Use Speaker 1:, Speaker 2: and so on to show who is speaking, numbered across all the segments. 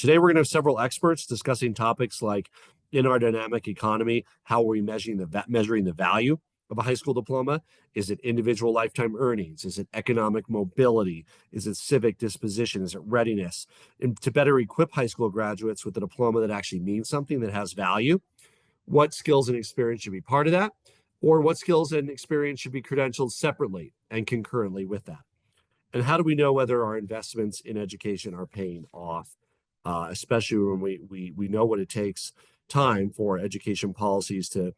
Speaker 1: Today, we're going to have several experts discussing topics like in our dynamic economy, how are we measuring the value of a high school diploma? Is it individual lifetime earnings? Is it economic mobility? Is it civic disposition? Is it readiness? And to better equip high school graduates with a diploma that actually means something, that has value, what skills and experience should be part of that? Or what skills and experience should be credentialed separately and concurrently with that? And how do we know whether our investments in education are paying off, especially when we know what it takes time for education policies to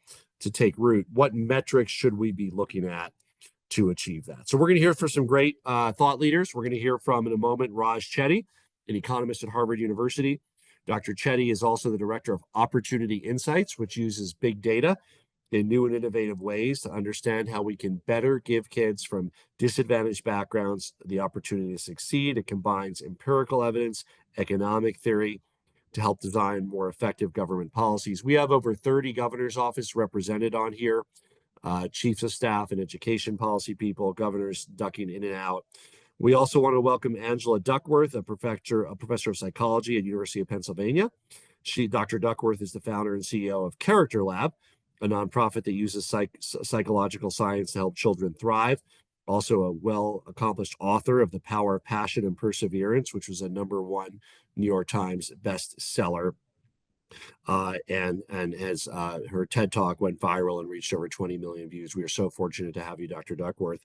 Speaker 1: take root? What metrics should we be looking at to achieve that? So we're going to hear from some great thought leaders. We're going to hear from, in a moment, Raj Chetty, an economist at Harvard University. Dr. Chetty is also the director of Opportunity Insights, which uses big data in new and innovative ways to understand how we can better give kids from disadvantaged backgrounds the opportunity to succeed. It combines empirical evidence, economic theory, to help design more effective government policies. We have over 30 governor's office represented on here, chiefs of staff and education policy people, governors ducking in and out. We also want to welcome Angela Duckworth, a professor of psychology at University of Pennsylvania. Dr. Duckworth is the founder and CEO of Character Lab, a nonprofit that uses psychological science to help children thrive. Also a well-accomplished author of The Power of Passion and Perseverance, which was a #1 New York Times bestseller. And as her TED Talk went viral and reached over 20 million views. We are so fortunate to have you, Dr. Duckworth.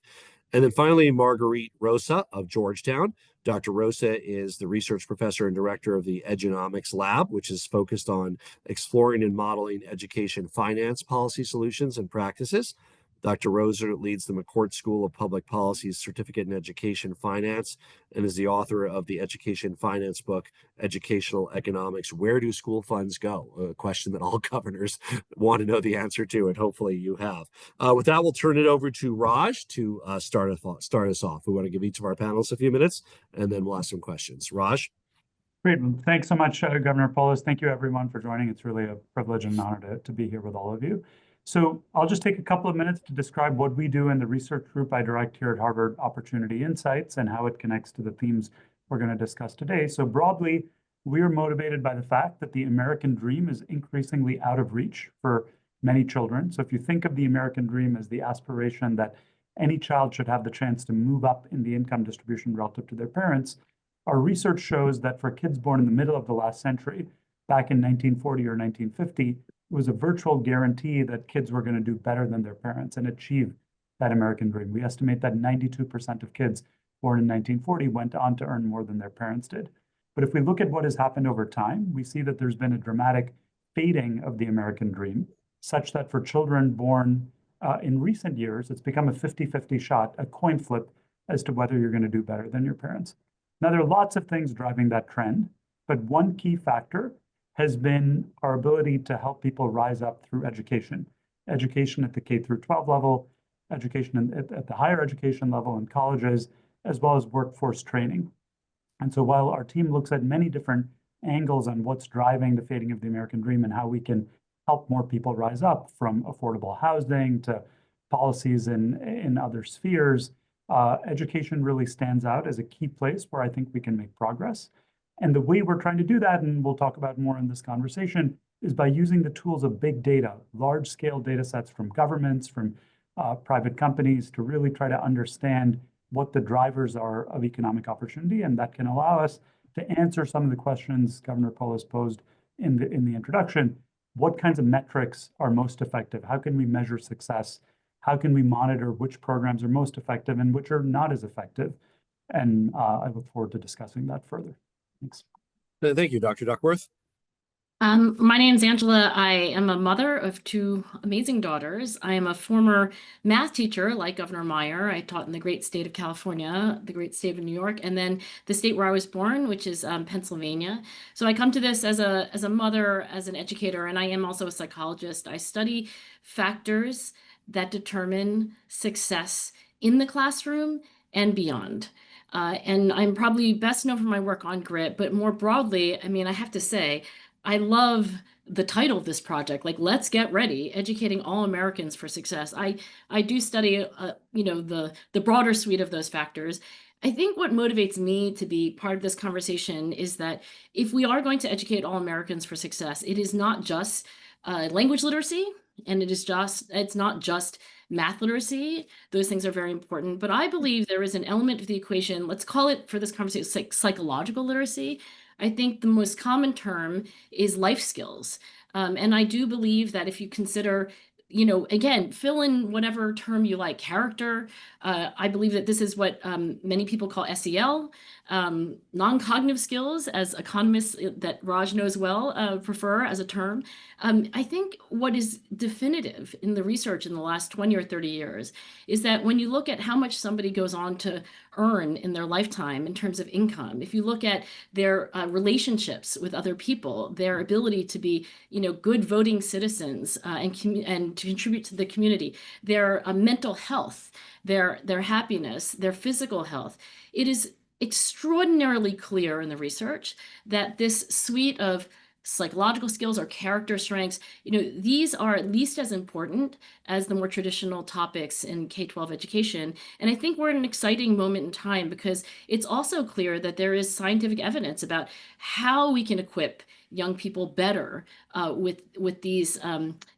Speaker 1: And then finally, Marguerite Rosa of Georgetown. Dr. Rosa is the research professor and director of the Edunomics Lab, which is focused on exploring and modeling education finance policy solutions and practices. Dr. Rosa leads the McCourt School of Public Policy's Certificate in Education Finance and is the author of the education finance book, Educational Economics: Where Do School Funds Go? A question that all governors want to know the answer to, and hopefully you have. With that, we'll turn it over to Raj to start us off. We want to give each of our panelists a few minutes, and then we'll ask some questions. Raj?
Speaker 2: Great. Well, thanks so much, Governor Polis. Thank you, everyone, for joining. It's really a privilege and an honor to be here with all of you. So I'll just take a couple of minutes to describe what we do in the research group I direct here at Harvard, Opportunity Insights, and how it connects to the themes we're going to discuss today. So broadly, we are motivated by the fact that the American dream is increasingly out of reach for many children. So if you think of the American dream as the aspiration that any child should have the chance to move up in the income distribution relative to their parents, our research shows that for kids born in the middle of the last century, back in 1940 or 1950, it was a virtual guarantee that kids were going to do better than their parents and achieve that American dream. We estimate that 92% of kids born in 1940 went on to earn more than their parents did. But if we look at what has happened over time, we see that there's been a dramatic fading of the American dream, such that for children born in recent years, it's become a 50-50 shot, a coin flip, as to whether you're going to do better than your parents. Now, there are lots of things driving that trend, but one key factor has been our ability to help people rise up through education. Education at the K through 12 level, education at the higher education level in colleges, as well as workforce training. And so while our team looks at many different angles on what's driving the fading of the American dream and how we can help more people rise up, from affordable housing to policies in other spheres, education really stands out as a key place where I think we can make progress. And the way we're trying to do that, and we'll talk about more in this conversation, is by using the tools of big data, large-scale data sets from governments, from private companies, to really try to understand what the drivers are of economic opportunity. And that can allow us to answer some of the questions Governor Polis posed in the introduction. What kinds of metrics are most effective? How can we measure success? How can we monitor which programs are most effective and which are not as effective? And I look forward to discussing that further. Thanks.
Speaker 1: Thank you, Dr. Duckworth.
Speaker 3: My name is Angela. I am a mother of 2 amazing daughters. I am a former math teacher like Governor Meyer. I taught in the great state of California, the great state of New York, and then the state where I was born, which is Pennsylvania. So I come to this as a mother, as an educator, and I am also a psychologist. I study factors that determine success in the classroom and beyond. And I'm probably best known for my work on grit, but more broadly, I mean, I have to say, I love the title of this project, like Let's Get Ready, Educating All Americans for Success. I do study, the broader suite of those factors. I think what motivates me to be part of this conversation is that if we are going to educate all Americans for success, it is not just language literacy, and it's not just math literacy. Those things are very important, but I believe there is an element of the equation, let's call it for this conversation, psychological literacy. I think the most common term is life skills. And I do believe that if you consider, again, fill in whatever term you like, character. I believe that this is what many people call SEL, non-cognitive skills, as economists that Raj knows well prefer as a term. I think what is definitive in the research in the last 20 or 30 years is that when you look at how much somebody goes on to earn in their lifetime in terms of income, if you look at their relationships with other people, their ability to be, good voting citizens and to contribute to the community, their mental health, their happiness, their physical health, it is extraordinarily clear in the research that this suite of psychological skills or character strengths, these are at least as important as the more traditional topics in K-12 education. And I think we're in an exciting moment in time because it's also clear that there is scientific evidence about how we can equip young people better with these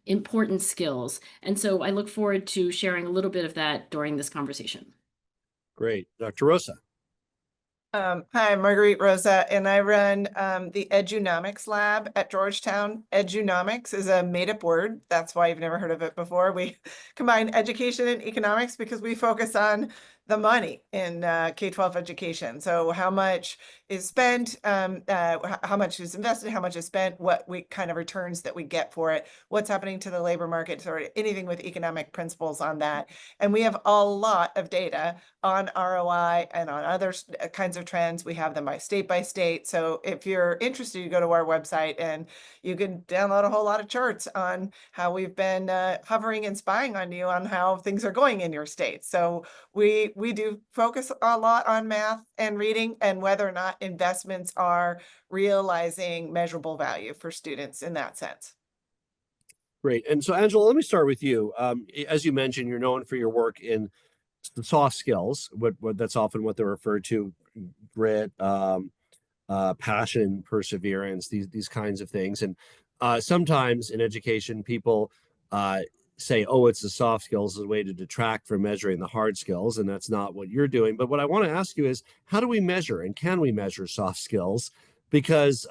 Speaker 3: important skills. And so I look forward to sharing a little bit of that during this conversation.
Speaker 1: Great. Dr. Rosa.
Speaker 4: Hi, I'm Marguerite Rosa, and I run the Edunomics lab at Georgetown. Edunomics is a made-up word. That's why you've never heard of it before. We combine education and economics because we focus on the money in K-12 education. So how much is spent, how much is invested, how much is spent, what kind of returns that we get for it, what's happening to the labor market, or anything with economic principles on that. And we have a lot of data on ROI and on other kinds of trends. We have them by state. So if you're interested, you go to our website and you can download a whole lot of charts on how we've been hovering and spying on you on how things are going in your state. So we do focus a lot on math and reading and whether or not investments are realizing measurable value for students in that sense.
Speaker 1: Great. And so, Angela, let me start with you. As you mentioned, you're known for your work in the soft skills. What that's often what they're referred to: grit, passion, perseverance, these kinds of things. And sometimes in education, people say, oh, it's the soft skills as a way to detract from measuring the hard skills, and that's not what you're doing. But what I want to ask you is, how do we measure, and can we measure soft skills? Because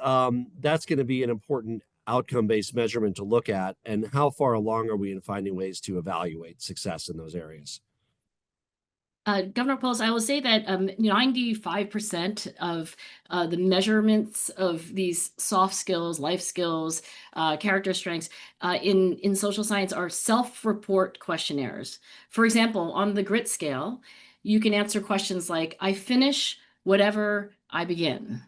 Speaker 1: that's going to be an important outcome-based measurement to look at, and how far along are we in finding ways to evaluate success in those areas?
Speaker 3: Governor Polis, I will say that 95% of the measurements of these soft skills, life skills, character strengths in social science are self-report questionnaires. For example, on the grit scale, you can answer questions like, I finish whatever I begin.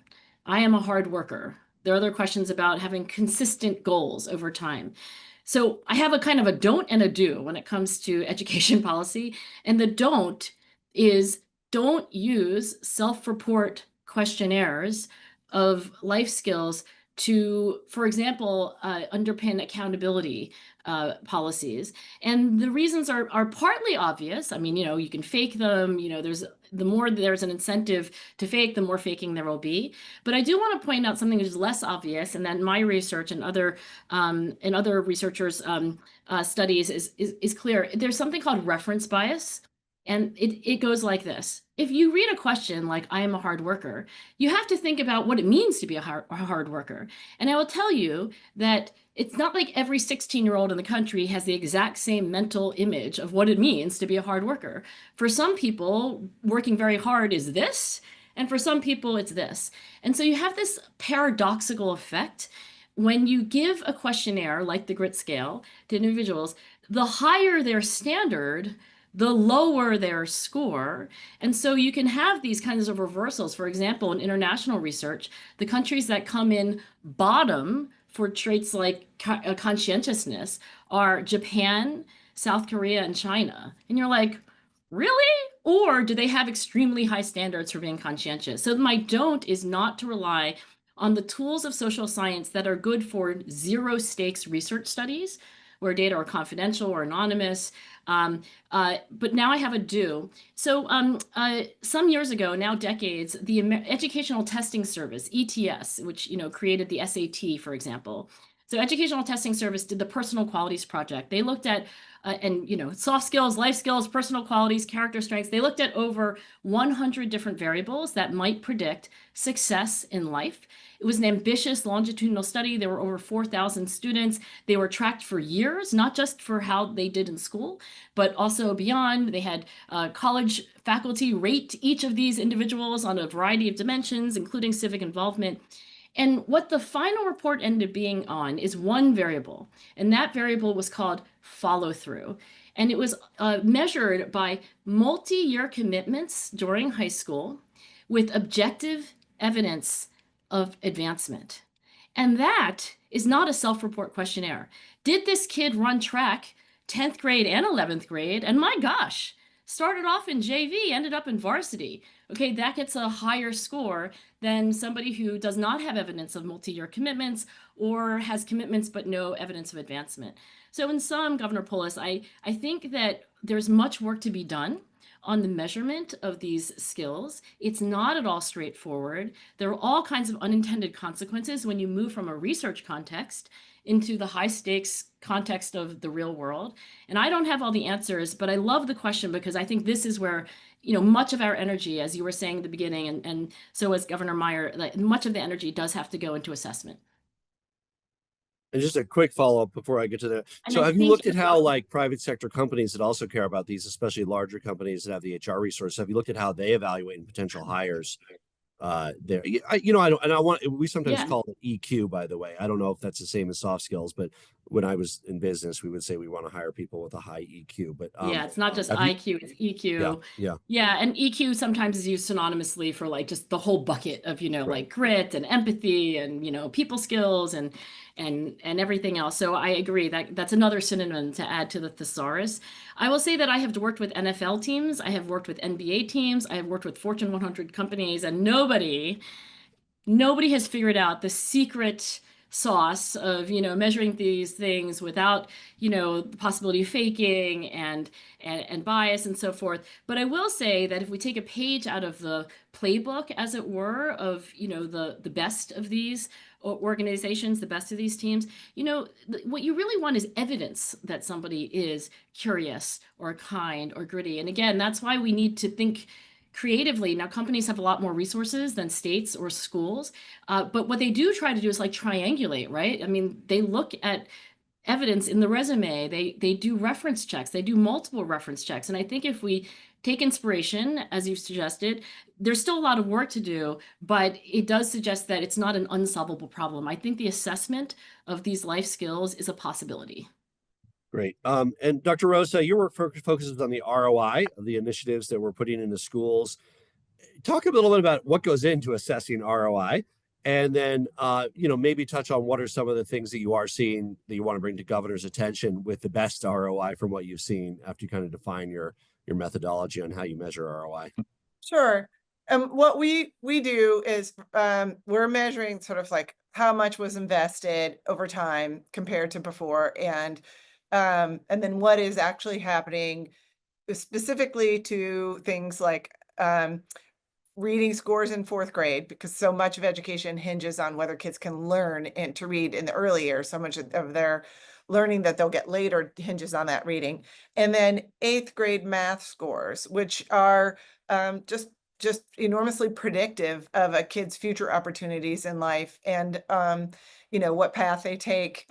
Speaker 3: I am a hard worker. There are other questions about having consistent goals over time. So I have a kind of a don't and a do when it comes to education policy. And the don't is don't use self-report questionnaires of life skills to, for example, underpin accountability policies. And the reasons are partly obvious. I mean, you can fake them, the more there's an incentive to fake, the more faking there will be. But I do want to point out something that is less obvious, and that in my research and other researchers' studies is clear. There's something called reference bias. And it goes like this. If you read a question like, I am a hard worker, you have to think about what it means to be a hard worker. And I will tell you that it's not like every 16-year-old in the country has the exact same mental image of what it means to be a hard worker. For some people, working very hard is this, and for some people, it's this. And so you have this paradoxical effect. When you give a questionnaire like the grit scale to individuals, the higher their standard, the lower their score. And so you can have these kinds of reversals. For example, in international research, the countries that come in bottom for traits like conscientiousness are Japan, South Korea, and China. And you're like, really? Or do they have extremely high standards for being conscientious? So my don't is not to rely on the tools of social science that are good for zero stakes research studies, where data are confidential or anonymous. But now I have a do. So some years ago, now decades, the Educational Testing Service, ETS, which created the SAT, for example. So Educational Testing Service did the Personal Qualities Project. They looked at soft skills, life skills, personal qualities, character strengths. They looked at over 100 different variables that might predict success in life. It was an ambitious longitudinal study. There were over 4,000 students. They were tracked for years, not just for how they did in school, but also beyond. They had college faculty rate each of these individuals on a variety of dimensions, including civic involvement. And what the final report ended up being on is one variable, and that variable was called follow through. And it was measured by multi-year commitments during high school with objective evidence of advancement. And that is not a self-report questionnaire. Did this kid run track 10th grade and 11th grade? And my gosh, started off in JV, ended up in varsity. Okay, that gets a higher score than somebody who does not have evidence of multi-year commitments or has commitments but no evidence of advancement. So in sum, Governor Polis, I think that there's much work to be done on the measurement of these skills. It's not at all straightforward. There are all kinds of unintended consequences when you move from a research context into the high stakes context of the real world. And I don't have all the answers, but I love the question because I think this is where much of our energy, as you were saying at the beginning, and so as Governor Meyer, like, much of the energy does have to go into assessment.
Speaker 1: And just a quick follow-up before I get to that.
Speaker 3: And
Speaker 1: So
Speaker 3: I
Speaker 1: have you
Speaker 3: think
Speaker 1: looked at
Speaker 3: as
Speaker 1: how
Speaker 3: well-
Speaker 1: like private sector companies that also care about these, especially larger companies that have the HR resources, have you looked at how they evaluate potential hires there? We sometimes
Speaker 3: Yeah.
Speaker 1: call it EQ, by the way. I don't know if that's the same as soft skills, but when I was in business, we would say we want to hire people with a high EQ. But
Speaker 3: yeah, it's not just
Speaker 1: have you-
Speaker 3: IQ, it's EQ.
Speaker 1: yeah.
Speaker 3: Yeah, and EQ sometimes is used synonymously for like just the whole bucket of, like grit and empathy and, people skills and everything else. So I agree that that's another synonym to add to the thesaurus. I will say that I have worked with NFL teams, I have worked with NBA teams, I have worked with Fortune 100 companies, and nobody has figured out the secret sauce of measuring these things without the possibility of faking and bias and so forth. But I will say that if we take a page out of the playbook, as it were, of the best of these organizations, the best of these teams, what you really want is evidence that somebody is curious or kind or gritty. And again, that's why we need to think creatively. Now, companies have a lot more resources than states or schools, but what they do try to do is like triangulate, right? I mean, they look at evidence in the resume, they do reference checks, they do multiple reference checks. And I think if we take inspiration, as you've suggested, there's still a lot of work to do, but it does suggest that it's not an unsolvable problem. I think the assessment of these life skills is a possibility.
Speaker 1: Great. And Dr. Rosa, your work focuses on the ROI of the initiatives that we're putting into schools. Talk a little bit about what goes into assessing ROI, and then maybe touch on what are some of the things that you are seeing that you want to bring to governor's attention with the best ROI from what you've seen after you kind of define your methodology on how you measure ROI.
Speaker 4: Sure. What we do is we're measuring sort of like how much was invested over time compared to before, and then what is actually happening specifically to things like reading scores in 4th grade, because so much of education hinges on whether kids can learn and to read in the early years. So much of their learning that they'll get later hinges on that reading. And then 8th grade math scores, which are just enormously predictive of a kid's future opportunities in life, and what path they take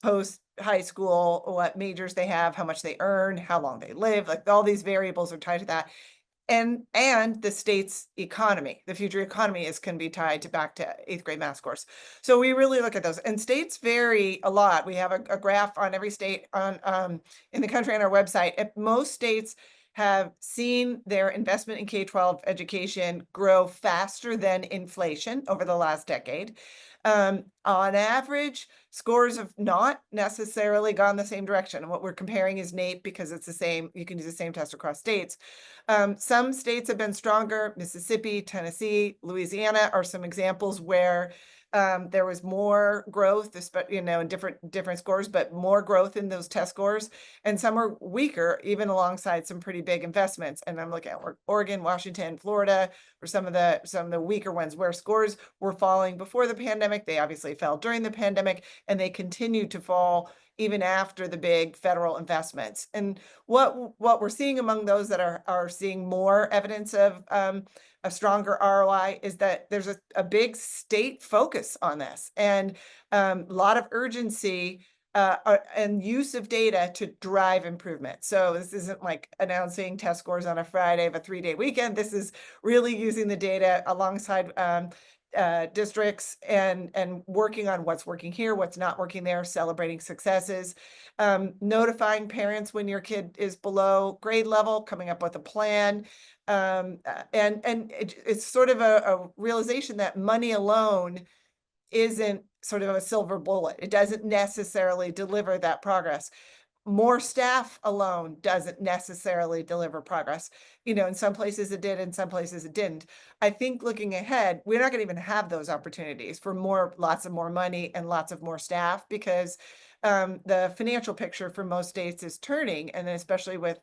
Speaker 4: post high school, what majors they have, how much they earn, how long they live. Like all these variables are tied to that. And the state's economy, the future economy can be tied back to 8th grade math scores. So we really look at those, and states vary a lot. We have a graph on every state on in the country on our website. Most states have seen their investment in K-12 education grow faster than inflation over the last decade. On average, scores have not necessarily gone the same direction. And what we're comparing is NAEP because it's the same, you can use the same test across states. Some states have been stronger. Mississippi, Tennessee, Louisiana are some examples where There was more growth, in different scores, but more growth in those test scores, and some are weaker, even alongside some pretty big investments. And I'm looking at Oregon, Washington, Florida, or some of the weaker ones where scores were falling before the pandemic. They obviously fell during the pandemic, and they continue to fall even after the big federal investments. And what we're seeing among those that are seeing more evidence of a stronger ROI is that there's a big state focus on this, and a lot of urgency and use of data to drive improvement. So this isn't like announcing test scores on a Friday of a 3-day weekend. This is really using the data alongside districts and working on what's working here, what's not working there, celebrating successes, notifying parents when your kid is below grade level, coming up with a plan. And it's sort of a realization that money alone isn't sort of a silver bullet. It doesn't necessarily deliver that progress. More staff alone doesn't necessarily deliver progress. In some places it did, in some places it didn't. I think looking ahead, we're not going to even have those opportunities for lots of more money and lots of more staff, because the financial picture for most states is turning, and especially with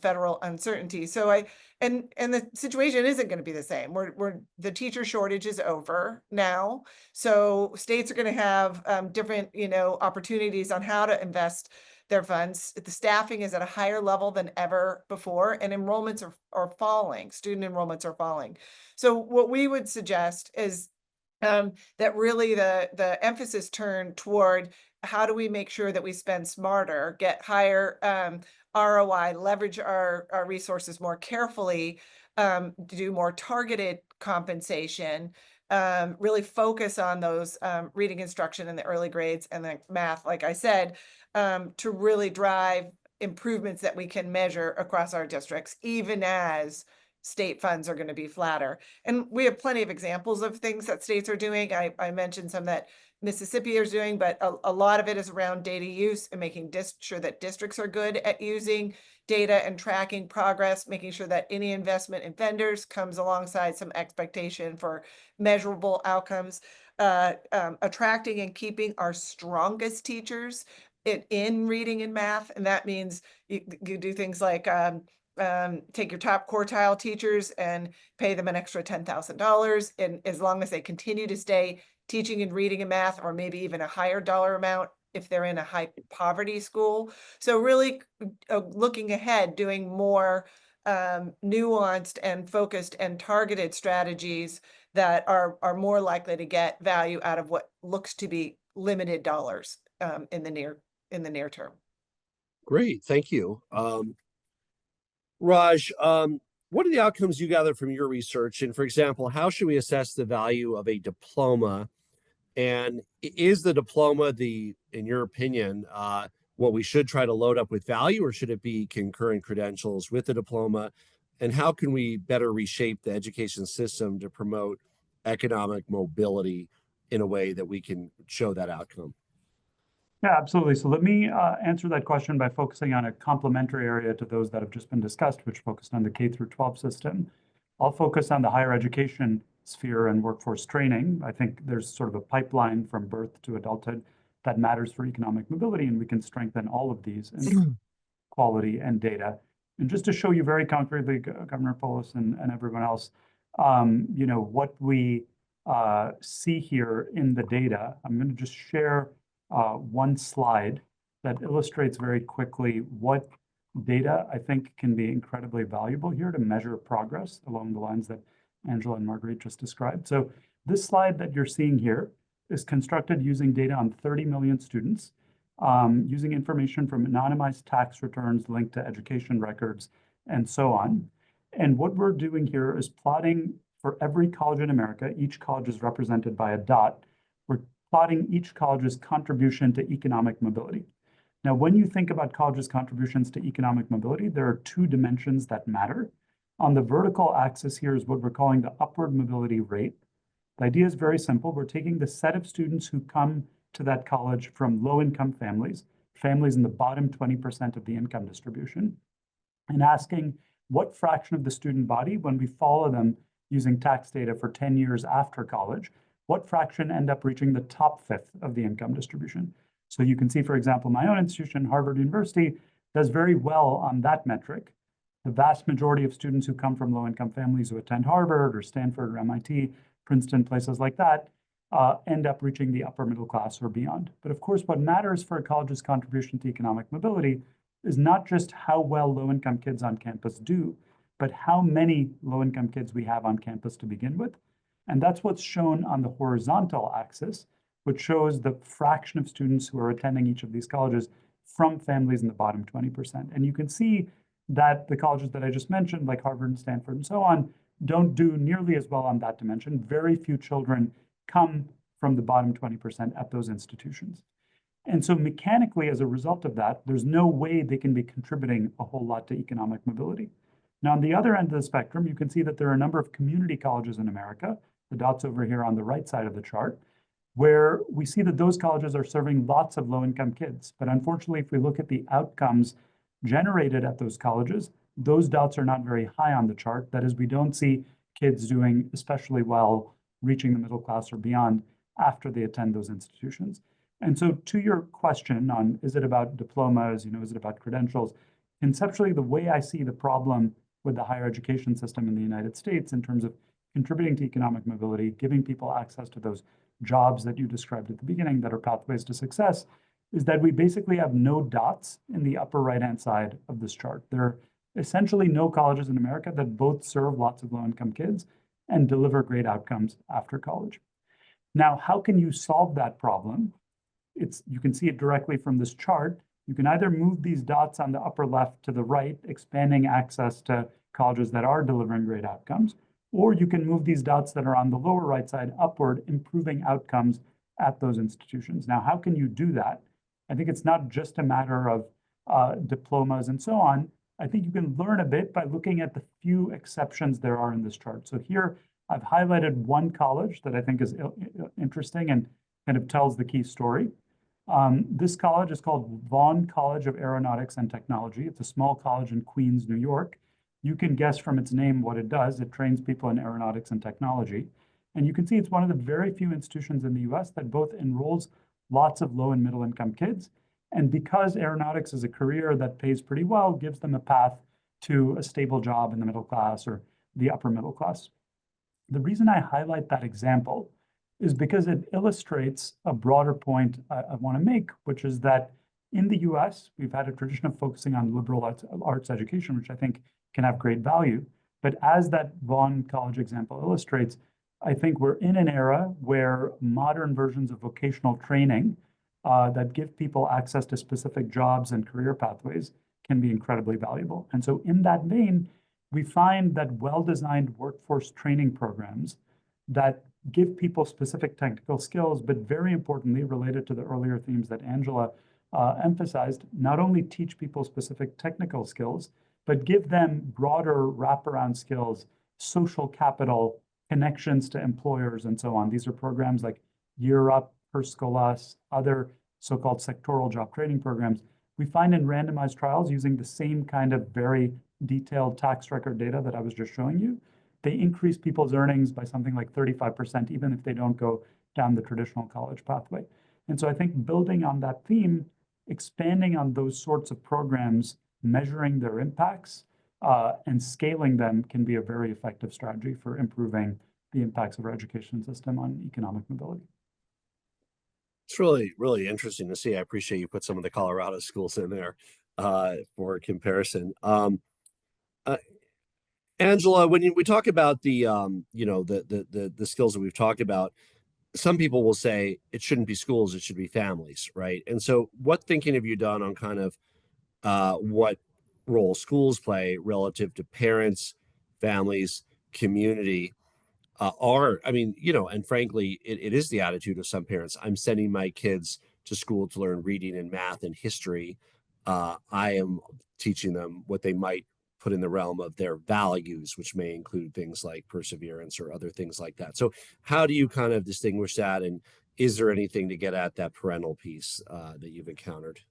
Speaker 4: federal uncertainty. So and the situation isn't going to be the same. The teacher shortage is over now, so states are going to have different opportunities on how to invest their funds. The staffing is at a higher level than ever before, and enrollments are falling. Student enrollments are falling. So what we would suggest is that really the emphasis turn toward how do we make sure that we spend smarter, get higher ROI, leverage our resources more carefully, do more targeted compensation, really focus on those reading instruction in the early grades and the math, like I said, to really drive improvements that we can measure across our districts, even as state funds are going to be flatter. And we have plenty of examples of things that states are doing. I mentioned some that Mississippi is doing, but a lot of it is around data use and making sure that districts are good at using data and tracking progress, making sure that any investment in vendors comes alongside some expectation for measurable outcomes, attracting and keeping our strongest teachers in reading and math. And that means you do things like take your top quartile teachers and pay them an extra $10,000, and as long as they continue to stay teaching and reading and math, or maybe even a higher dollar amount if they're in a high poverty school. So really looking ahead, doing more nuanced and focused and targeted strategies that are more likely to get value out of what looks to be limited dollars in the near term.
Speaker 1: Great, thank you. Raj, what are the outcomes you gather from your research? And for example, how should we assess the value of a diploma? And is the diploma in your opinion, what we should try to load up with value, or should it be concurrent credentials with the diploma? And how can we better reshape the education system to promote economic mobility in a way that we can show that outcome?
Speaker 2: Yeah, absolutely. So let me answer that question by focusing on a complementary area to those that have just been discussed, which focused on the K through 12 system. I'll focus on the higher education sphere and workforce training. I think there's sort of a pipeline from birth to adulthood that matters for economic mobility, and we can strengthen all of these in quality and data. And just to show you very concretely, Governor Polis and everyone else, what we see here in the data, I'm going to just share one slide that illustrates very quickly what data I think can be incredibly valuable here to measure progress along the lines that Angela and Marguerite just described. So this slide that you're seeing here is constructed using data on 30 million students, using information from anonymized tax returns linked to education records, and so on. And what we're doing here is plotting for every college in America. Each college is represented by a dot. We're plotting each college's contribution to economic mobility. Now, when you think about colleges' contributions to economic mobility, there are two dimensions that matter. On the vertical axis here is what we're calling the upward mobility rate. The idea is very simple. We're taking the set of students who come to that college from low-income families in the bottom 20% of the income distribution, and asking what fraction of the student body, when we follow them using tax data for 10 years after college, what fraction end up reaching the top fifth of the income distribution. So you can see, for example, my own institution, Harvard University, does very well on that metric. The vast majority of students who come from low-income families who attend Harvard or Stanford or MIT, Princeton, places like that, end up reaching the upper middle class or beyond. But of course, what matters for a college's contribution to economic mobility is not just how well low-income kids on campus do, but how many low-income kids we have on campus to begin with. And that's what's shown on the horizontal axis, which shows the fraction of students who are attending each of these colleges from families in the bottom 20%. And you can see that the colleges that I just mentioned, like Harvard and Stanford and so on, don't do nearly as well on that dimension. Very few children come from the bottom 20% at those institutions. And so mechanically, as a result of that, there's no way they can be contributing a whole lot to economic mobility. Now, on the other end of the spectrum, you can see that there are a number of community colleges in America, the dots over here on the right side of the chart, where we see that those colleges are serving lots of low-income kids. But unfortunately, if we look at the outcomes generated at those colleges, those dots are not very high on the chart. That is, we don't see kids doing especially well, reaching the middle class or beyond after they attend those institutions. And so to your question on, is it about diplomas, is it about credentials? Conceptually, the way I see the problem with the higher education system in the United States in terms of contributing to economic mobility, giving people access to those jobs that you described at the beginning that are pathways to success, is that we basically have no dots in the upper right-hand side of this chart. There are essentially no colleges in America that both serve lots of low-income kids and deliver great outcomes after college. Now, how can you solve that problem? You can see it directly from this chart. You can either move these dots on the upper left to the right, expanding access to colleges that are delivering great outcomes, or you can move these dots that are on the lower right side upward, improving outcomes at those institutions. Now, how can you do that? I think it's not just a matter of diplomas and so on. I think you can learn a bit by looking at the few exceptions there are in this chart. So here, I've highlighted one college that I think is interesting and kind of tells the key story. This college is called Vaughn College of Aeronautics and Technology. It's a small college in Queens, New York. You can guess from its name what it does. It trains people in aeronautics and technology. And you can see it's one of the very few institutions in the US that both enrolls lots of low and middle income kids. And because aeronautics is a career that pays pretty well, gives them a path to a stable job in the middle class or the upper middle class. The reason I highlight that example is because it illustrates a broader point I want to make, which is that in the US, we've had a tradition of focusing on liberal arts education, which I think can have great value. But as that Vaughn College example illustrates, I think we're in an era where modern versions of vocational training that give people access to specific jobs and career pathways can be incredibly valuable. And so in that vein, we find that well-designed workforce training programs that give people specific technical skills, but very importantly, related to the earlier themes that Angela emphasized, not only teach people specific technical skills, but give them broader wraparound skills, social capital, connections to employers, and so on. These are programs like Year Up, Perscolas, other so-called sectoral job training programs. We find in randomized trials using the same kind of very detailed tax record data that I was just showing you, they increase people's earnings by something like 35%, even if they don't go down the traditional college pathway. And so I think building on that theme, expanding on those sorts of programs, measuring their impacts, and scaling them can be a very effective strategy for improving the impacts of our education system on economic mobility.
Speaker 1: It's really, really interesting to see. I appreciate you put some of the Colorado schools in there for comparison. Angela, when we talk about the the skills that we've talked about, some people will say it shouldn't be schools, it should be families, right? And so what thinking have you done on kind of what role schools play relative to parents, families, community? And frankly, it is the attitude of some parents. I'm sending my kids to school to learn reading and math and history. I am teaching them what they might put in the realm of their values, which may include things like perseverance or other things like that. So how do you kind of distinguish that? And is there anything to get at that parental piece that you've encountered?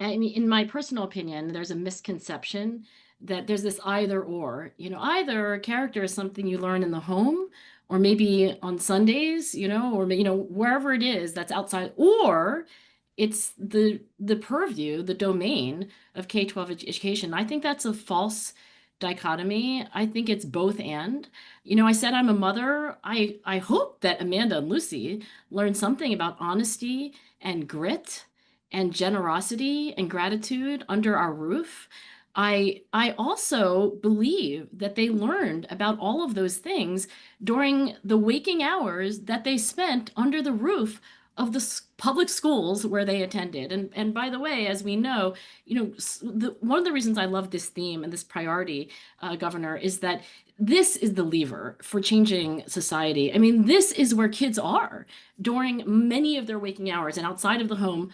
Speaker 3: I mean, in my personal opinion, there's a misconception that there's this either or, either character is something you learn in the home or maybe on Sundays, or wherever it is that's outside, or it's the purview, the domain of K-12 education. I think that's a false dichotomy. I think it's both and. I said I'm a mother. I hope that Amanda and Lucy learn something about honesty and grit and generosity and gratitude under our roof. I also believe that they learned about all of those things during the waking hours that they spent under the roof of the public schools where they attended. And by the way, as we know, one of the reasons I love this theme and this priority, Governor, is that this is the lever for changing society. I mean, this is where kids are during many of their waking hours and outside of the home,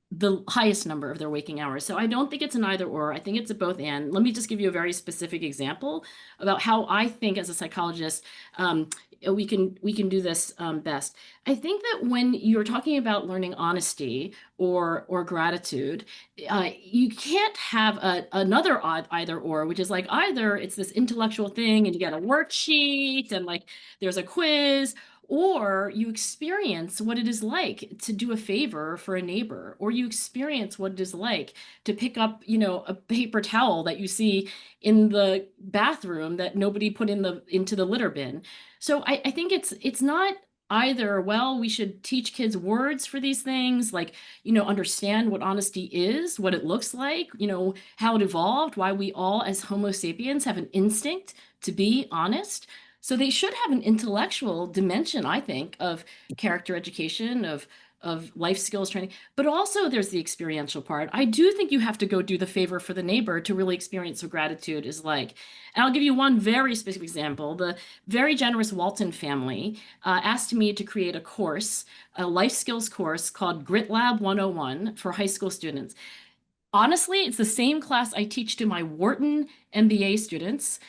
Speaker 3: the highest number of their waking hours. So I don't think it's an either or. I think it's a both and. Let me just give you a very specific example about how I think as a psychologist, we can do this best. I think that when you're talking about learning honesty or gratitude, you can't have another either or, which is like either it's this intellectual thing and you get a worksheet and like there's a quiz, or you experience what it is like to do a favor for a neighbor, or you experience what it is like to pick up, a paper towel that you see in the bathroom that nobody put into the litter bin. So I think it's not either, well, we should teach kids words for these things, like, understand what honesty is, what it looks like, how it evolved, why we all as Homo sapiens have an instinct to be honest. So they should have an intellectual dimension, I think, of character education, of life skills training, but also there's the experiential part. I do think you have to go do the favor for the neighbor to really experience what gratitude is like. And I'll give you one very specific example. The very generous Walton family asked me to create a course, a life skills course called Grit Lab 101 for high school students. Honestly, it's the same class I teach to my Wharton MBA students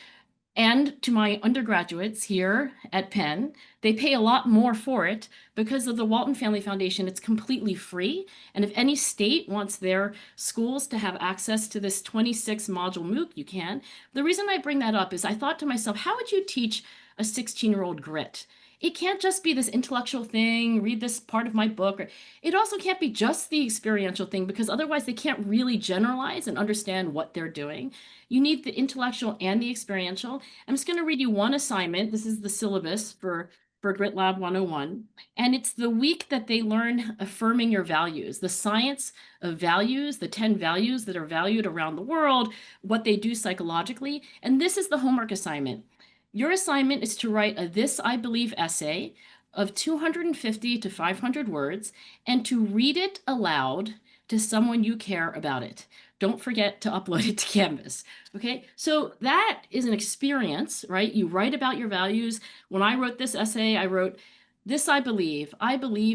Speaker 3: and to my undergraduates here at Penn. They pay a lot more for it because of the Walton Family Foundation. It's completely free. And if any state wants their schools to have access to this 26 module MOOC, you can. The reason I bring that up is I thought to myself, how would you teach a 16-year-old grit? It can't just be this intellectual thing, read this part of my book. It also can't be just the experiential thing, because otherwise they can't really generalize and understand what they're doing. You need the intellectual and the experiential. I'm just going to read you one assignment. This is the syllabus for Grit Lab 101. And it's the week that they learn affirming your values, the science of values, the 10 values that are valued around the world, what they do psychologically. And this is the homework assignment. Your assignment is to write a This I Believe essay of 250 to 500 words and to read it aloud to someone you care about it. Don't forget to upload it to Canvas. Okay, so that is an experience, right? You write about your values. When I wrote this essay, I wrote, This I believe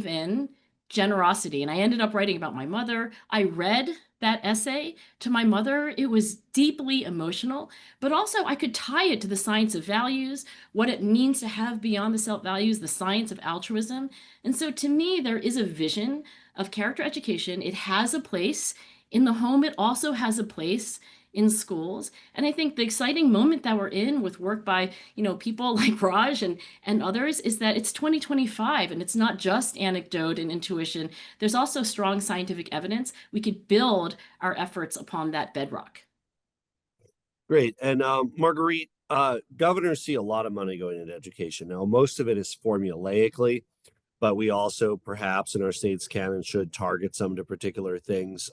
Speaker 3: in generosity. And I ended up writing about my mother. I read that essay to my mother. It was deeply emotional, but also I could tie it to the science of values, what it means to have beyond the self values, the science of altruism. And so to me, there is a vision of character education. It has a place in the home. It also has a place in schools. And I think the exciting moment that we're in with work by, people like Raj and others is that it's 2025 and it's not just anecdote and intuition. There's also strong scientific evidence. We could build our efforts upon that bedrock.
Speaker 1: Great. And Marguerite, governors see a lot of money going into education. Now, most of it is formulaically, but we also perhaps in our states can and should target some to particular things.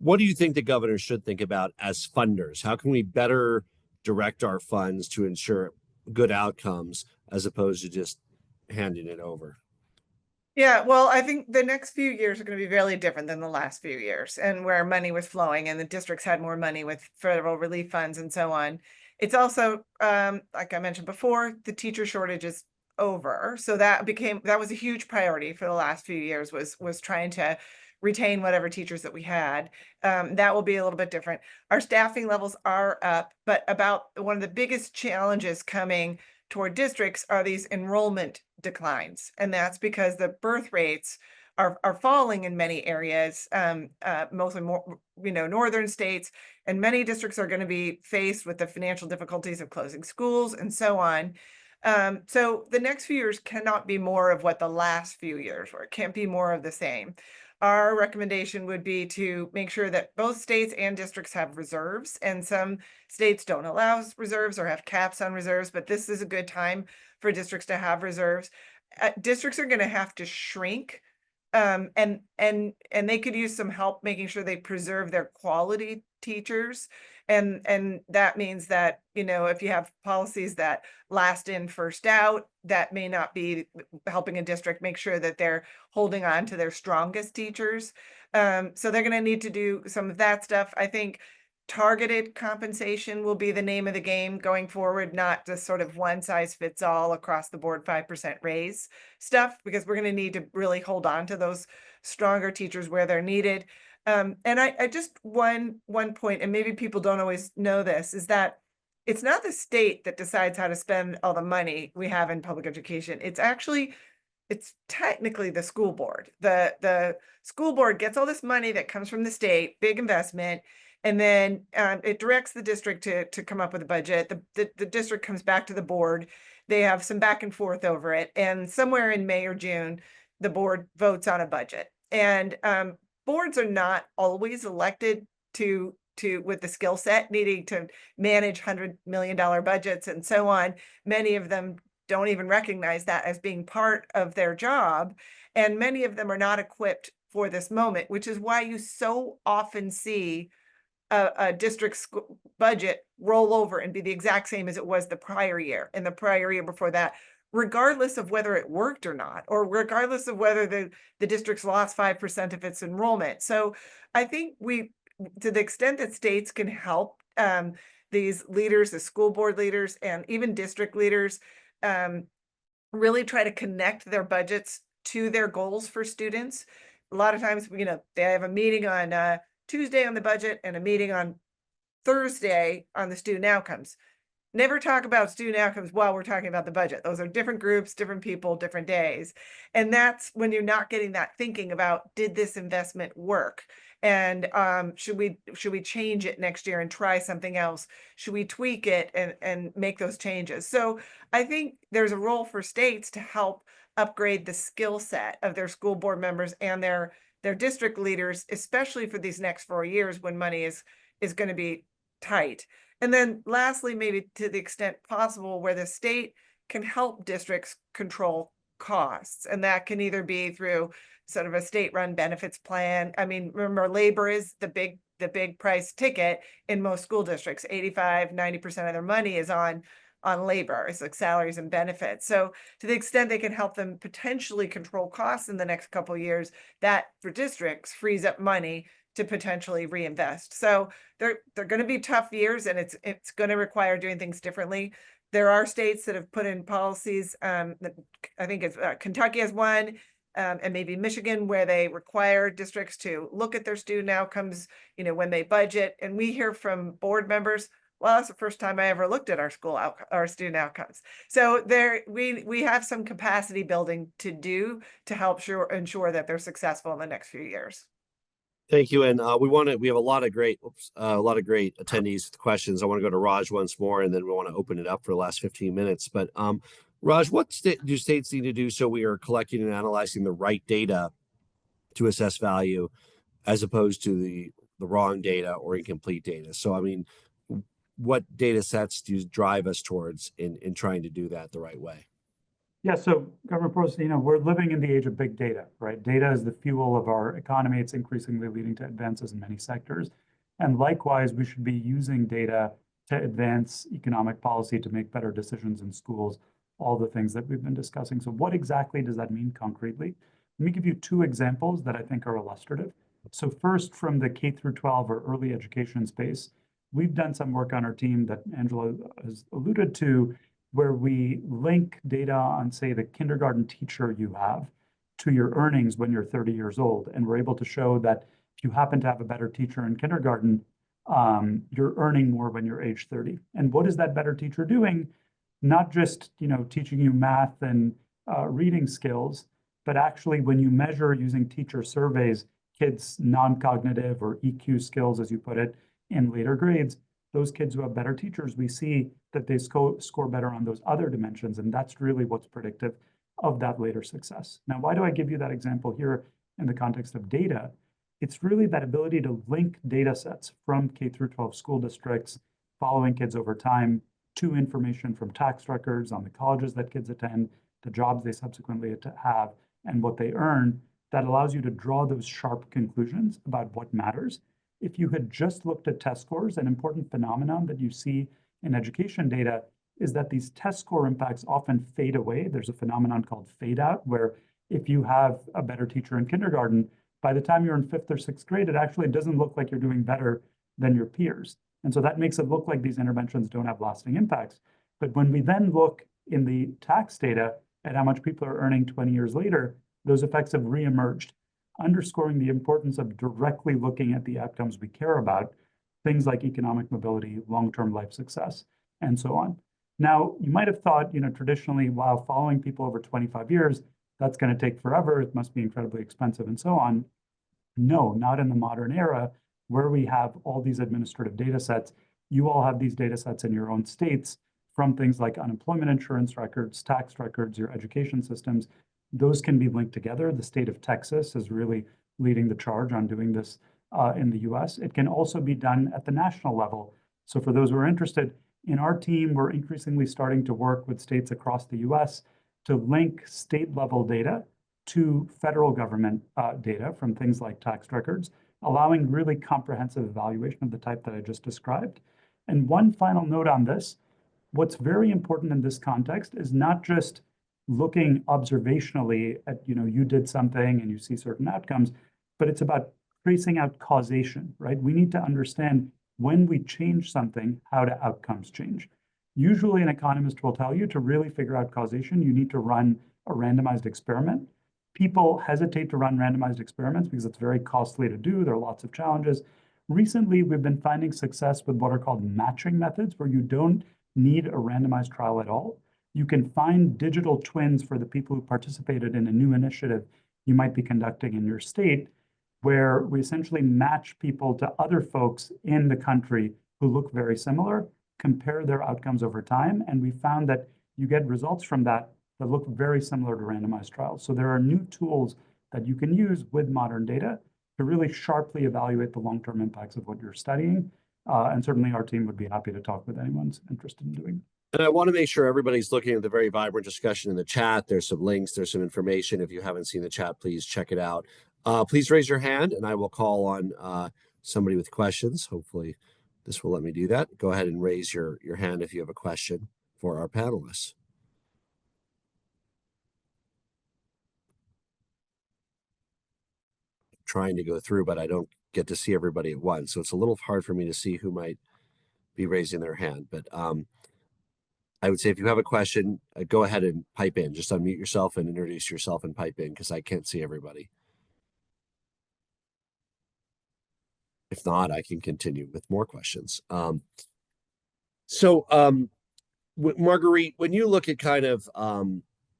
Speaker 1: What do you think the governors should think about as funders? How can we better direct our funds to ensure good outcomes as opposed to just handing it over?
Speaker 4: Yeah, well, I think the next few years are going to be very different than the last few years, and where money was flowing and the districts had more money with federal relief funds and so on. It's also, like I mentioned before, the teacher shortage is over. So that was a huge priority for the last few years, was trying to retain whatever teachers that we had. That will be a little bit different. Our staffing levels are up, but about one of the biggest challenges coming toward districts are these enrollment declines. And that's because the birth rates are falling in many areas, mostly more, northern states, and many districts are going to be faced with the financial difficulties of closing schools and so on. So the next few years cannot be more of what the last few years were. It can't be more of the same. Our recommendation would be to make sure that both states and districts have reserves, and some states don't allow reserves or have caps on reserves, but this is a good time for districts to have reserves. Districts are going to have to shrink, and they could use some help making sure they preserve their quality teachers. And that means that, you know, if you have policies that last in, first out, that may not be helping a district make sure that they're holding on to their strongest teachers. So they're going to need to do some of that stuff. I think targeted compensation will be the name of the game going forward, not just sort of one size fits all across the board 5% raise stuff, because we're going to need to really hold on to those stronger teachers where they're needed. And I just one point, and maybe people don't always know this, is that it's not the state that decides how to spend all the money we have in public education. It's technically the school board. The school board gets all this money that comes from the state, big investment, and then it directs the district to come up with a budget. The district comes back to the board. They have some back and forth over it, and somewhere in May or June, the board votes on a budget. And boards are not always elected to with the skill set needing to manage $100 million budgets and so on. Many of them don't even recognize that as being part of their job, and many of them are not equipped for this moment, which is why you so often see a district budget roll over and be the exact same as it was the prior year and the prior year before that, regardless of whether it worked or not, or regardless of whether the district's lost 5% of its enrollment. So I think to the extent that states can help these leaders, the school board leaders, and even district leaders, really try to connect their budgets to their goals for students. A lot of times, you know, they have a meeting on Tuesday on the budget and a meeting on Thursday on the student outcomes. Never talk about student outcomes while we're talking about the budget. Those are different groups, different people, different days. And that's when you're not getting that thinking about, did this investment work? And should we change it next year and try something else? Should we tweak it and make those changes? So I think there's a role for states to help upgrade the skill set of their school board members and their district leaders, especially for these next 4 years when money is going to be tight. And then lastly, maybe to the extent possible, where the state can help districts control costs. And that can either be through sort of a state-run benefits plan. I mean, remember, labor is the big price ticket in most school districts. 85-90% of their money is on labor. It's like salaries and benefits. So to the extent they can help them potentially control costs in the next couple of years, that for districts frees up money to potentially reinvest. So they're going to be tough years, and it's going to require doing things differently. There are states that have put in policies. I think it's Kentucky has one, and maybe Michigan, where they require districts to look at their student outcomes, you know, when they budget. And we hear from board members, well, that's the first time I ever looked at our student outcomes. So we have some capacity building to do to help ensure that they're successful in the next few years.
Speaker 1: Thank you. And we have a lot of great attendees with questions. I want to go to Raj once more, and then we want to open it up for the last 15 minutes. But Raj, what do states need to do so we are collecting and analyzing the right data to assess value, as opposed to the wrong data or incomplete data? So, I mean, what data sets do you drive us towards in trying to do that the right way?
Speaker 2: Yeah, so Governor Polis, you know, we're living in the age of big data, right? Data is the fuel of our economy. It's increasingly leading to advances in many sectors. And likewise, we should be using data to advance economic policy, to make better decisions in schools, all the things that we've been discussing. So what exactly does that mean concretely? Let me give you two examples that I think are illustrative. So first, from the K through 12 or early education space, we've done some work on our team that Angela has alluded to, where we link data on, say, the kindergarten teacher you have to your earnings when you're 30 years old. And we're able to show that if you happen to have a better teacher in kindergarten, you're earning more when you're age 30. And what is that better teacher doing? Not just, you know, teaching you math and reading skills, but actually when you measure using teacher surveys, kids' non-cognitive or EQ skills, as you put it, in later grades, those kids who have better teachers, we see that they score better on those other dimensions. And that's really what's predictive of that later success. Now, why do I give you that example here in the context of data? It's really that ability to link data sets from K through 12 school districts, following kids over time, to information from tax records on the colleges that kids attend, the jobs they subsequently have, and what they earn, that allows you to draw those sharp conclusions about what matters. If you had just looked at test scores, an important phenomenon that you see in education data is that these test score impacts often fade away. There's a phenomenon called fade out, where if you have a better teacher in kindergarten, by the time you're in 5th or 6th grade, it actually doesn't look like you're doing better than your peers. And so that makes it look like these interventions don't have lasting impacts. But when we then look in the tax data at how much people are earning 20 years later, those effects have reemerged, underscoring the importance of directly looking at the outcomes we care about, things like economic mobility, long-term life success, and so on. Now, you might have thought, traditionally, while following people over 25 years, that's going to take forever, it must be incredibly expensive, and so on. No, not in the modern era, where we have all these administrative data sets. You all have these data sets in your own states from things like unemployment insurance records, tax records, your education systems. Those can be linked together. The state of Texas is really leading the charge on doing this in the US. It can also be done at the national level. So for those who are interested, in our team, we're increasingly starting to work with states across the US to link state level data to federal government data from things like tax records, allowing really comprehensive evaluation of the type that I just described. And one final note on this, what's very important in this context is not just looking observationally at, you did something and you see certain outcomes, but it's about tracing out causation, right? We need to understand when we change something, how do outcomes change? Usually an economist will tell you to really figure out causation, you need to run a randomized experiment. People hesitate to run randomized experiments because it's very costly to do. There are lots of challenges. Recently, we've been finding success with what are called matching methods, where you don't need a randomized trial at all. You can find digital twins for the people who participated in a new initiative you might be conducting in your state, where we essentially match people to other folks in the country who look very similar, compare their outcomes over time, and we found that you get results from that look very similar to randomized trials. So there are new tools that you can use with modern data to really sharply evaluate the long-term impacts of what you're studying. And certainly our team would be happy to talk with anyone who's interested in doing it.
Speaker 1: And I want to make sure everybody's looking at the very vibrant discussion in the chat. There's some links, there's some information. If you haven't seen the chat, please check it out. Please raise your hand and I will call on somebody with questions. Hopefully this will let me do that. Go ahead and raise your hand if you have a question for our panelists. Trying to go through, but I don't get to see everybody at once. So it's a little hard for me to see who might be raising their hand. But I would say if you have a question, go ahead and pipe in. Just unmute yourself and introduce yourself and pipe in because I can't see everybody. If not, I can continue with more questions. Marguerite, when you look at kind of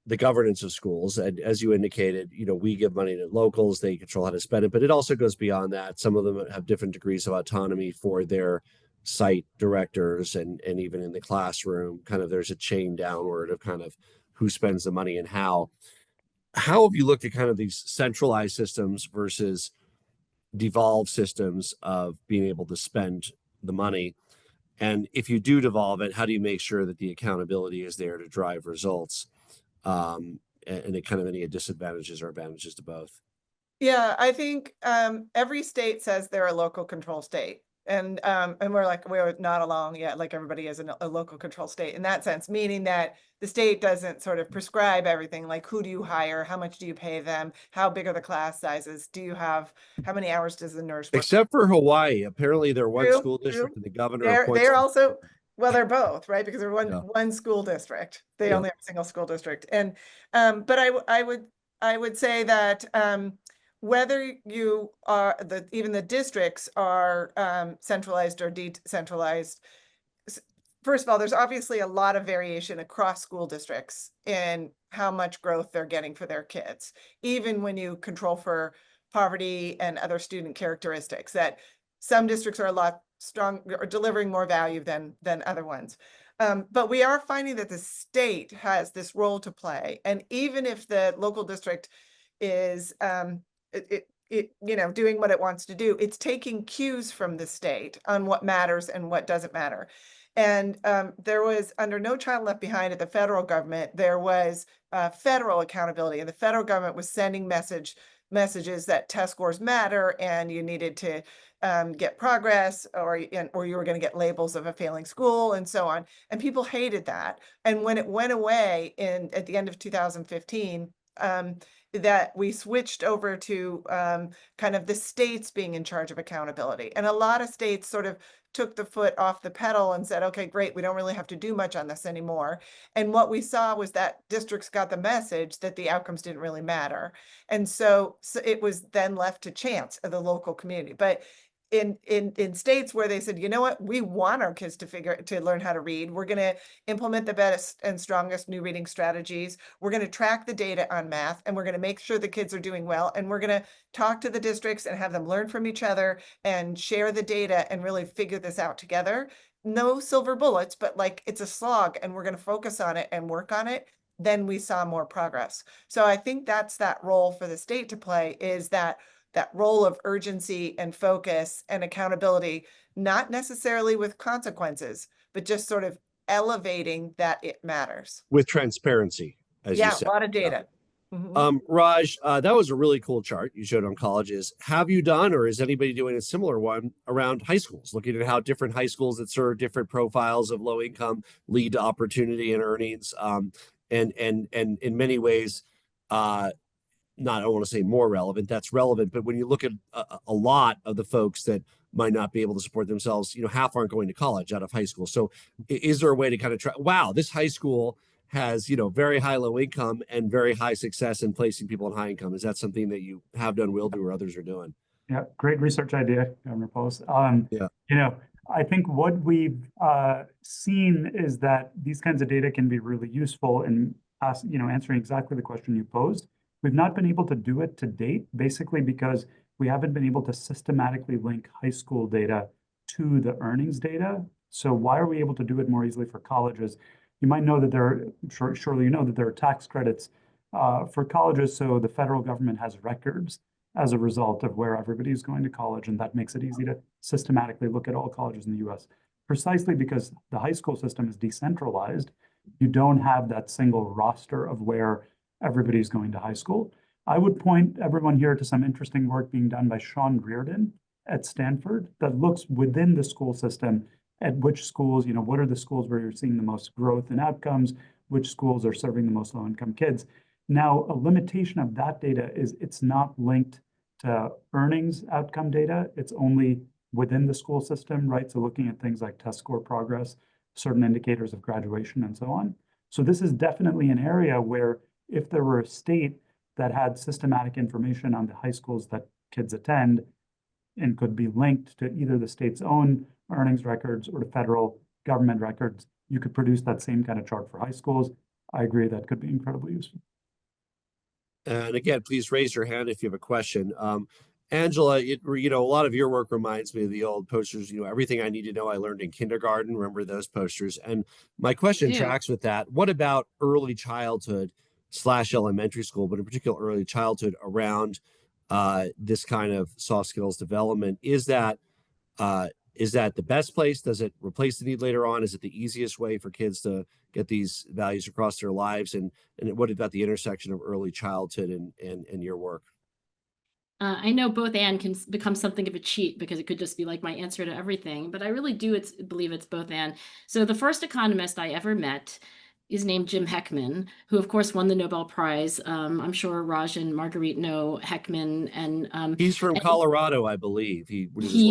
Speaker 1: the governance of schools, and as you indicated, we give money to locals, they control how to spend it, but it also goes beyond that. Some of them have different degrees of autonomy for their site directors, and even in the classroom, kind of there's a chain downward of kind of who spends the money and how. How have you looked at kind of these centralized systems versus devolved systems of being able to spend the money? And if you do devolve it, how do you make sure that the accountability is there to drive results? And it kind of any disadvantages or advantages to both?
Speaker 4: Yeah, I think every state says they're a local control state. And we're like, we're not along yet, like everybody is a local control state in that sense, meaning that the state doesn't sort of prescribe everything, like who do you hire, how much do you pay them, how big are the class sizes, how many hours does the nurse work?
Speaker 1: Except for Hawaii, apparently they're one school district and the governor appoints.
Speaker 4: They're also, well, they're both, right? Because they're one school district. They only have a single school district. And but I would say that whether you are even the districts are centralized or decentralized, first of all, there's obviously a lot of variation across school districts in how much growth they're getting for their kids, even when you control for poverty and other student characteristics, that some districts are a lot stronger or delivering more value than other ones. But we are finding that the state has this role to play. And even if the local district is, doing what it wants to do, it's taking cues from the state on what matters and what doesn't matter. And there was, under No Child Left Behind at the federal government, there was federal accountability, and the federal government was sending messages that test scores matter, and you needed to get progress, or you were going to get labels of a failing school and so on. And people hated that. And when it went away at the end of 2015, that we switched over to kind of the states being in charge of accountability. And a lot of states sort of took the foot off the pedal and said, okay, great, we don't really have to do much on this anymore. And what we saw was that districts got the message that the outcomes didn't really matter. And so it was then left to chance of the local community. But in states where they said, you know what, we want our kids to learn how to read. We're going to implement the best and strongest new reading strategies. We're going to track the data on math, and we're going to make sure the kids are doing well. And we're going to talk to the districts and have them learn from each other and share the data and really figure this out together. No silver bullets, but like it's a slog, and we're going to focus on it and work on it. Then we saw more progress. So I think that's that role for the state to play, is that role of urgency and focus and accountability, not necessarily with consequences, but just sort of elevating that it matters.
Speaker 1: With transparency, as you said.
Speaker 4: A lot of data.
Speaker 1: Raj, that was a really cool chart you showed on colleges. Have you done, or is anybody doing a similar one around high schools, looking at how different high schools that serve different profiles of low income lead to opportunity and earnings? And in many ways, not, I want to say more relevant, that's relevant, but when you look at a lot of the folks that might not be able to support themselves, half aren't going to college out of high school. So is there a way to kind of try, wow, this high school has, very high low income and very high success in placing people in high income? Is that something that you have done, will do, or others are doing?
Speaker 2: Yeah, great research idea, Governor Polis.
Speaker 1: Yeah.
Speaker 2: I think what we've seen is that these kinds of data can be really useful in answering exactly the question you posed. We've not been able to do it to date, basically because we haven't been able to systematically link high school data to the earnings data. So why are we able to do it more easily for colleges? You might know that surely you know that there are tax credits for colleges. So the federal government has records as a result of where everybody's going to college, and that makes it easy to systematically look at all colleges in the US. Precisely because the high school system is decentralized, you don't have that single roster of where everybody's going to high school. I would point everyone here to some interesting work being done by Sean Reardon at Stanford that looks within the school system at which schools, what are the schools where you're seeing the most growth in outcomes, which schools are serving the most low-income kids. Now, a limitation of that data is it's not linked to earnings outcome data. It's only within the school system, right? So looking at things like test score progress, certain indicators of graduation, and so on. So this is definitely an area where if there were a state that had systematic information on the high schools that kids attend and could be linked to either the state's own earnings records or the federal government records, you could produce that same kind of chart for high schools. I agree that could be incredibly useful.
Speaker 1: And again, please raise your hand if you have a question. Angela, a lot of your work reminds me of the old posters, everything I need to know I learned in kindergarten. Remember those posters? And my question tracks with that. What about early childhood / elementary school, but in particular early childhood around this kind of soft skills development? Is that the best place? Does it replace the need later on? Is it the easiest way for kids to get these values across their lives? And what about the intersection of early childhood and your work?
Speaker 3: I know both and can become something of a cheat because it could just be like my answer to everything, but I really do believe it's both and. So the first economist I ever met is named Jim Heckman, who of course won the Nobel Prize. I'm sure Raj and Marguerite know Heckman, and
Speaker 1: he's from Colorado, I believe. He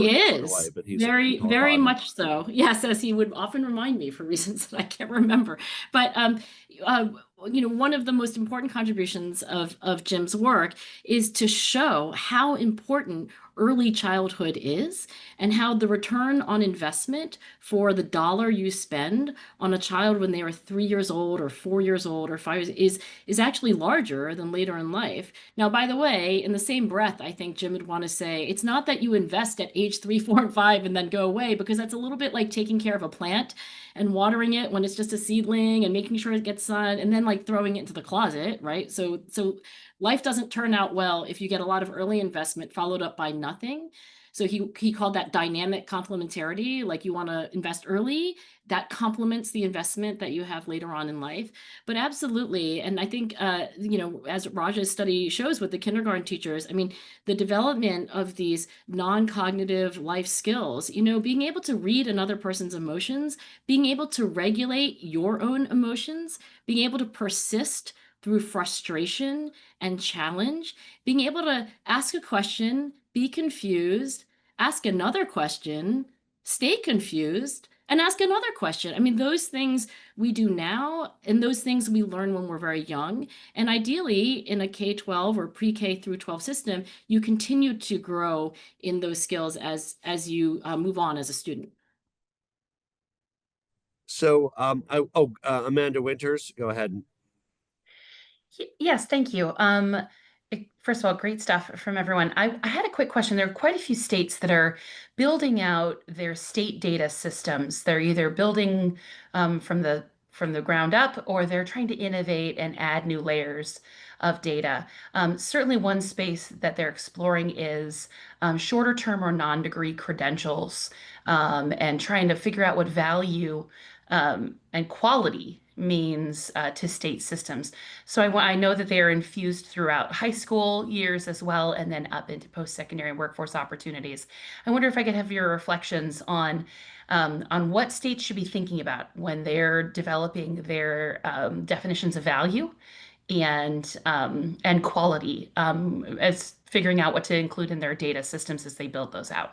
Speaker 3: is but he's very much so. Yes, as he would often remind me for reasons that I can't remember. But one of the most important contributions of Jim's work is to show how important early childhood is and how the return on investment for the dollar you spend on a child when they are 3 years old or 4 years old or 5 years is actually larger than later in life. Now, by the way, in the same breath, I think Jim would want to say it's not that you invest at age 3, 4, and 5 and then go away, because that's a little bit like taking care of a plant and watering it when it's just a seedling and making sure it gets sun and then like throwing it into the closet, right? So life doesn't turn out well if you get a lot of early investment followed up by nothing. So he called that dynamic complementarity. Like you want to invest early, that complements the investment that you have later on in life. But absolutely, and I think as Raja's study shows with the kindergarten teachers, I mean, the development of these non-cognitive life skills, being able to read another person's emotions, being able to regulate your own emotions, being able to persist through frustration and challenge, being able to ask a question, be confused, ask another question, stay confused, and ask another question. I mean, those things we do now, and those things we learn when we're very young. And ideally, in a K-12 or pre-K through 12 system, you continue to grow in those skills as you move on as a student.
Speaker 1: So, Amanda Winters, go ahead.
Speaker 5: Yes, thank you. First of all, great stuff from everyone. I had a quick question. There are quite a few states that are building out their state data systems. They're either building from the ground up, or they're trying to innovate and add new layers of data. Certainly one space that they're exploring is shorter term or non-degree credentials, and trying to figure out what value and quality means to state systems. So I know that they are infused throughout high school years as well, and then up into post-secondary workforce opportunities. I wonder if I could have your reflections on what states should be thinking about when they're developing their definitions of value and quality, as figuring out what to include in their data systems as they build those out.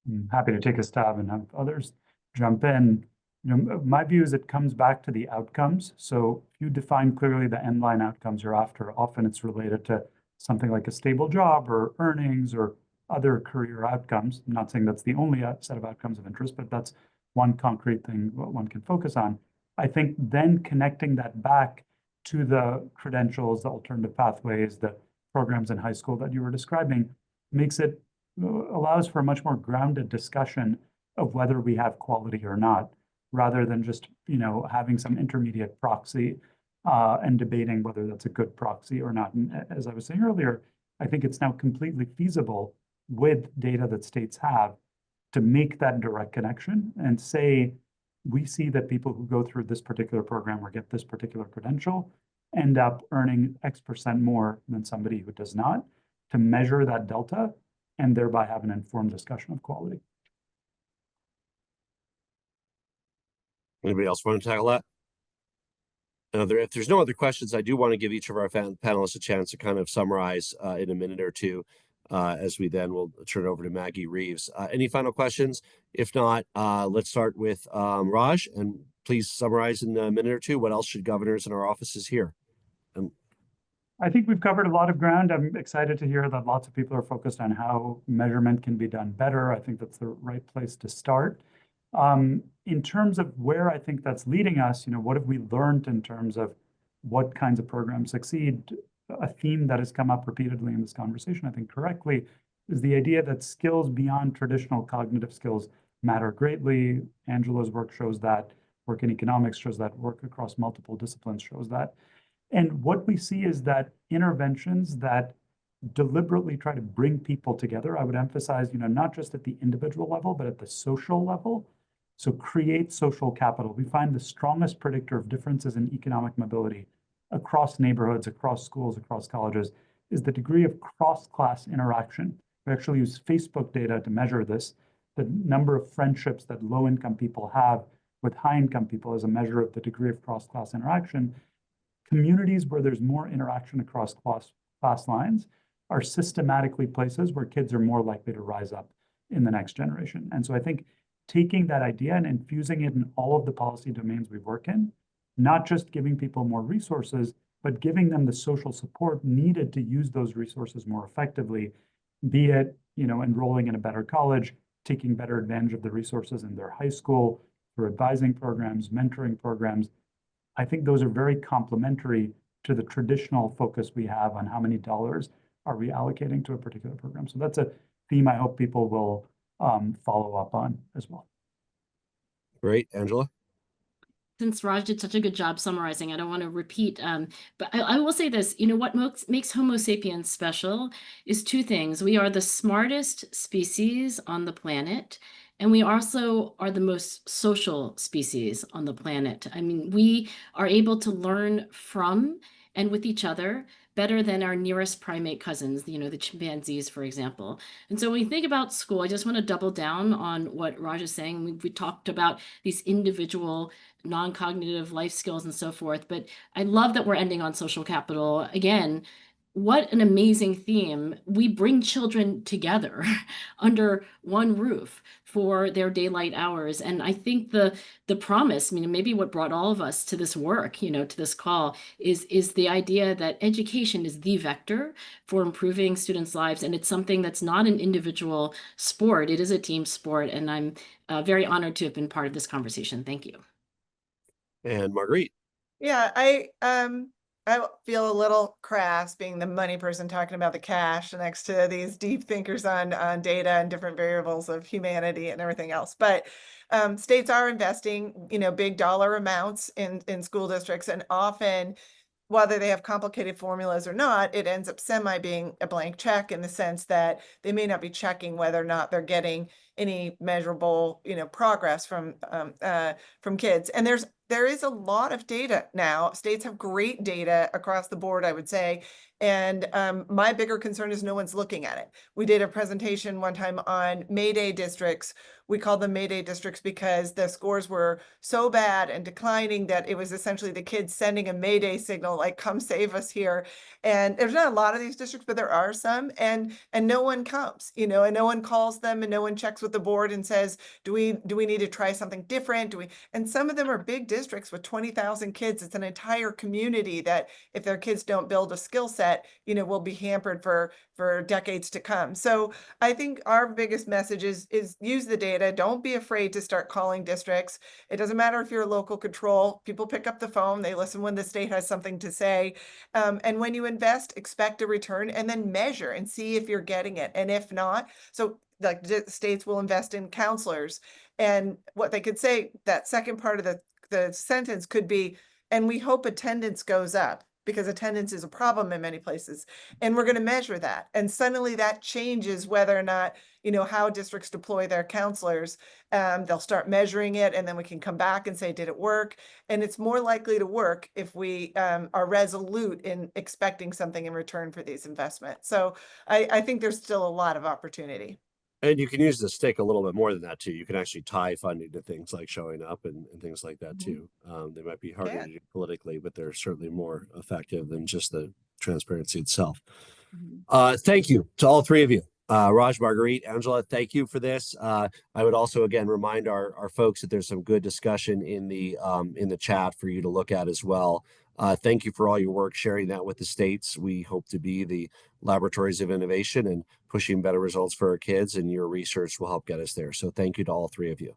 Speaker 2: I'm happy to take a stab and have others jump in. My view is it comes back to the outcomes. So if you define clearly the end line outcomes you're after, often it's related to something like a stable job or earnings or other career outcomes. I'm not saying that's the only set of outcomes of interest, but that's one concrete thing one can focus on. I think then connecting that back to the credentials, the alternative pathways, the programs in high school that you were describing, allows for a much more grounded discussion of whether we have quality or not, rather than just having some intermediate proxy and debating whether that's a good proxy or not. And as I was saying earlier, I think it's now completely feasible with data that states have to make that direct connection and say, we see that people who go through this particular program or get this particular credential end up earning X% more than somebody who does not, to measure that delta and thereby have an informed discussion of quality.
Speaker 1: Anybody else want to tackle that? If there's no other questions, I do want to give each of our panelists a chance to kind of summarize in a minute or two, as we then will turn it over to Maggie Reeves. Any final questions? If not, let's start with Raj, and please summarize in a minute or two. What else should governors in our offices hear?
Speaker 2: I think we've covered a lot of ground. I'm excited to hear that lots of people are focused on how measurement can be done better. I think that's the right place to start. In terms of where I think that's leading us, what have we learned in terms of what kinds of programs succeed? A theme that has come up repeatedly in this conversation, I think correctly, is the idea that skills beyond traditional cognitive skills matter greatly. Angela's work shows that, work in economics shows that, work across multiple disciplines shows that. And what we see is that interventions that deliberately try to bring people together, I would emphasize, not just at the individual level, but at the social level. So create social capital. We find the strongest predictor of differences in economic mobility across neighborhoods, across schools, across colleges, is the degree of cross-class interaction. We actually use Facebook data to measure this, the number of friendships that low-income people have with high-income people as a measure of the degree of cross-class interaction. Communities where there's more interaction across class lines are systematically places where kids are more likely to rise up in the next generation. And so I think taking that idea and infusing it in all of the policy domains we work in, not just giving people more resources, but giving them the social support needed to use those resources more effectively, be it, enrolling in a better college, taking better advantage of the resources in their high school, through advising programs, mentoring programs. I think those are very complementary to the traditional focus we have on how many dollars are we allocating to a particular program. So that's a theme I hope people will follow up on as well.
Speaker 1: Great, Angela.
Speaker 3: Since Raj did such a good job summarizing, I don't want to repeat, but I will say this, what makes Homo sapiens special is two things. We are the smartest species on the planet, and we also are the most social species on the planet. I mean, we are able to learn from and with each other better than our nearest primate cousins, the chimpanzees, for example. And so when we think about school, I just want to double down on what Raj is saying. We talked about these individual non-cognitive life skills and so forth, but I love that we're ending on social capital. Again, what an amazing theme. We bring children together under one roof for their daylight hours. And I think the promise, maybe what brought all of us to this work, to this call is the idea that education is the vector for improving students' lives. And it's something that's not an individual sport. It is a team sport. And I'm very honored to have been part of this conversation. Thank you.
Speaker 1: And Marguerite.
Speaker 4: Yeah, I feel a little crass being the money person talking about the cash next to these deep thinkers on data and different variables of humanity and everything else. But states are investing, big dollar amounts in school districts, and often, whether they have complicated formulas or not, it ends up semi being a blank check, in the sense that they may not be checking whether or not they're getting any measurable, progress from kids. And there is a lot of data now. States have great data across the board, I would say. And my bigger concern is no one's looking at it. We did a presentation one time on Mayday districts. We called them Mayday districts because the scores were so bad and declining that it was essentially the kids sending a Mayday signal, like, come save us here. And there's not a lot of these districts, but there are some, and no one comes, and no one calls them, and no one checks with the board and says, do we need to try something different? And some of them are big districts with 20,000 kids. It's an entire community that, if their kids don't build a skill set, will be hampered for decades to come. So I think our biggest message is use the data. Don't be afraid to start calling districts. It doesn't matter if you're a local control. People pick up the phone. They listen when the state has something to say. And when you invest, expect a return, and then measure and see if you're getting it. And if not, so like states will invest in counselors. And what they could say, that second part of the sentence could be, and we hope attendance goes up, because attendance is a problem in many places, and we're going to measure that. And suddenly that changes whether or not, how districts deploy their counselors. They'll start measuring it, and then we can come back and say, did it work? And it's more likely to work if we are resolute in expecting something in return for these investments. So I think there's still a lot of opportunity.
Speaker 1: And you can use the stick a little bit more than that too. You can actually tie funding to things like showing up and things like that too. They might be harder to do politically, but they're certainly more effective than just the transparency itself. Thank you to all three of you. Raj, Marguerite, Angela, thank you for this. I would also, again, remind our folks that there's some good discussion in the chat for you to look at as well. Thank you for all your work sharing that with the states. We hope to be the laboratories of innovation and pushing better results for our kids, and your research will help get us there. So thank you to all three of you.